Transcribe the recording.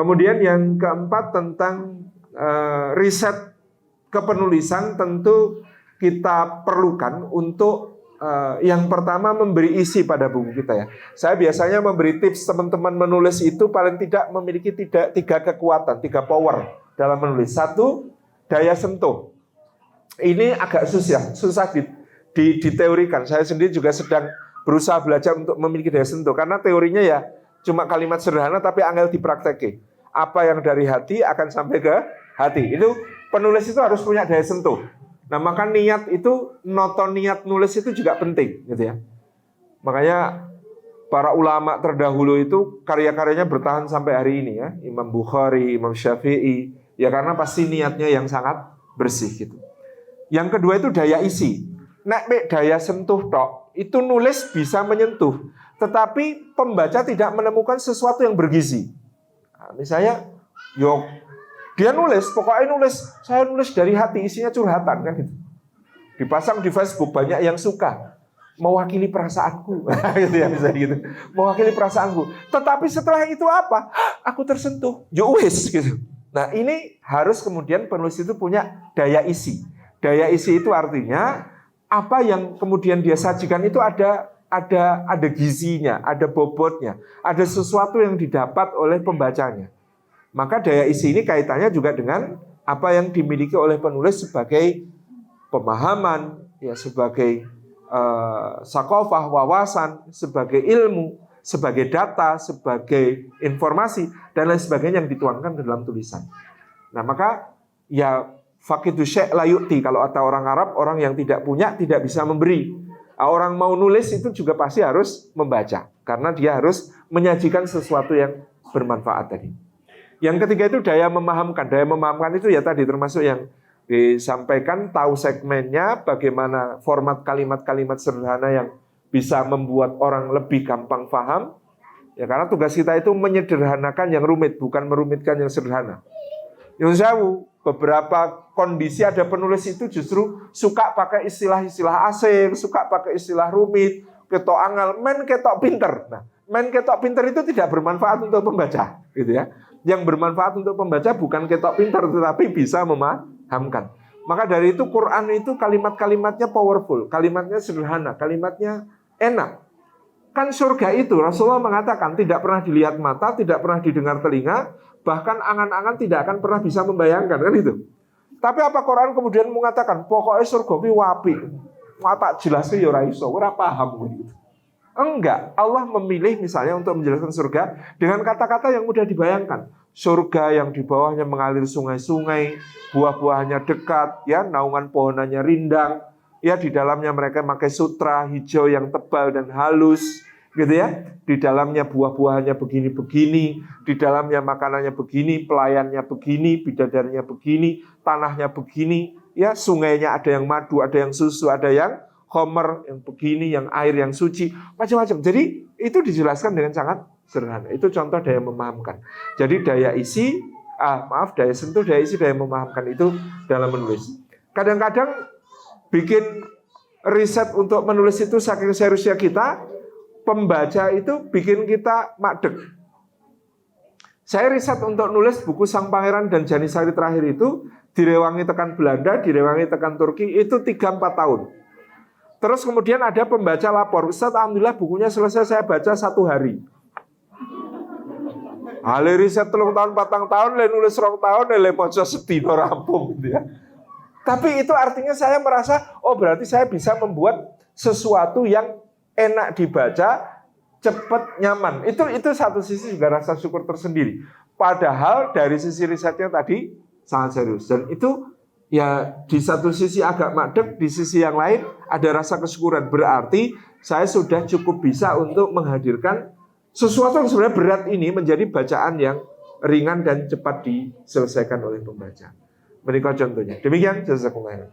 Kemudian yang keempat tentang riset kepenulisan tentu kita perlukan untuk yang pertama memberi isi pada buku kita ya. Saya biasanya memberi tips teman-teman menulis itu paling tidak memiliki tiga kekuatan, 3 power dalam menulis. 1, daya sentuh. Ini agak susah diteorikan. Saya sendiri juga sedang berusaha belajar untuk memiliki daya sentuh karena teorinya ya cuma kalimat sederhana tapi angel dipraktekin. Apa yang dari hati akan sampai ke hati. Itu penulis itu harus punya daya sentuh. Nah, maka niat itu, noto niat nulis itu juga penting, gitu ya. Makanya para ulama terdahulu itu karya-karyanya bertahan sampai hari ini ya. Imam Bukhari, Imam Syafi'i, ya karena pasti niatnya yang sangat bersih gitu. Yang kedua itu daya isi. Nek daya sentuh tok, itu nulis bisa menyentuh, tetapi pembaca tidak menemukan sesuatu yang bergizi. Nah, misalnya, dia nulis, pokoknya saya nulis dari hati, isinya curhatan kan gitu. Dipasang di Facebook, banyak yang suka, mewakili perasaanku, gitu ya, misalnya gitu, mewakili perasaanku. Tetapi setelah itu apa? Aku tersentuh, wis gitu. Nah ini harus kemudian penulis itu punya daya isi. Daya isi itu artinya apa yang kemudian dia sajikan itu ada gizinya, ada bobotnya, ada sesuatu yang didapat oleh pembacanya. Maka daya isi ini kaitannya juga dengan apa yang dimiliki oleh penulis sebagai pemahaman, ya sebagai sakofah, wawasan, sebagai ilmu, sebagai data, sebagai informasi, dan lain sebagainya yang dituangkan ke dalam tulisan. Nah maka ya faqidu syai' la yu'ti, kalau kata orang Arab, orang yang tidak punya tidak bisa memberi. Orang mau nulis itu juga pasti harus membaca, karena dia harus menyajikan sesuatu yang bermanfaat tadi. Yang ketiga itu daya memahamkan. Daya memahamkan itu ya tadi termasuk yang disampaikan, tahu segmennya, bagaimana format kalimat-kalimat sederhana yang bisa membuat orang lebih gampang paham. Ya karena tugas kita itu menyederhanakan yang rumit, bukan merumitkan yang sederhana. Yang jauh, beberapa kondisi ada penulis itu justru suka pakai istilah-istilah asing, suka pakai istilah rumit, ketok angel, men ketok pinter. Nah, men ketok pinter itu tidak bermanfaat untuk pembaca, gitu ya. Yang bermanfaat untuk pembaca bukan ketok pinter, tetapi bisa memahamkan. Maka dari itu Quran itu kalimat-kalimatnya powerful, kalimatnya sederhana, kalimatnya enak. Kan surga itu Rasulullah mengatakan tidak pernah dilihat mata, tidak pernah didengar telinga, bahkan angan-angan tidak akan pernah bisa membayangkan, kan itu. Tapi apa Quran kemudian mengatakan pokoknya surga itu wapi, mata jelasnya ya ora iso, ora paham gitu. Enggak, Allah memilih misalnya untuk menjelaskan surga dengan kata-kata yang mudah dibayangkan. Surga yang di bawahnya mengalir sungai-sungai, buah-buahannya dekat, ya, naungan pohonannya rindang, ya di dalamnya mereka pakai sutra hijau yang tebal dan halus, gitu ya. Di dalamnya buah-buahannya begini-begini, di dalamnya makanannya begini, pelayannya begini, bidadarinya begini, tanahnya begini, ya, sungainya ada yang madu, ada yang susu, ada yang khomer, yang begini, yang air yang suci, macam-macam. Jadi itu dijelaskan dengan sangat sederhana. Itu contoh daya memahamkan. Jadi daya isi, daya sentuh, daya isi, daya memahamkan itu dalam menulis. Kadang-kadang bikin riset untuk menulis itu saking seriusnya kita, pembaca itu bikin kita makdek. Saya riset untuk nulis buku Sang Pangeran dan Janisari terakhir itu direwangi tekan Belanda, direwangi tekan Turki, itu 3-4 tahun. Terus kemudian ada pembaca lapor, Ustaz, alhamdulillah bukunya selesai saya baca 1 hari. Ale riset 3 tahun, 4 tahun, le nulis 2 tahun, le maca sedina rampung gitu ya. Tapi itu artinya saya merasa, oh berarti saya bisa membuat sesuatu yang enak dibaca, cepat, nyaman. Itu satu sisi juga rasa syukur tersendiri. Padahal dari sisi risetnya tadi sangat serius. Dan itu ya di satu sisi agak madeg, di sisi yang lain ada rasa kesyukuran. Berarti saya sudah cukup bisa untuk menghadirkan sesuatu yang sebenarnya berat ini menjadi bacaan yang ringan dan cepat diselesaikan oleh pembaca. Menikah contohnya. Demikian, jazakumullah khairan.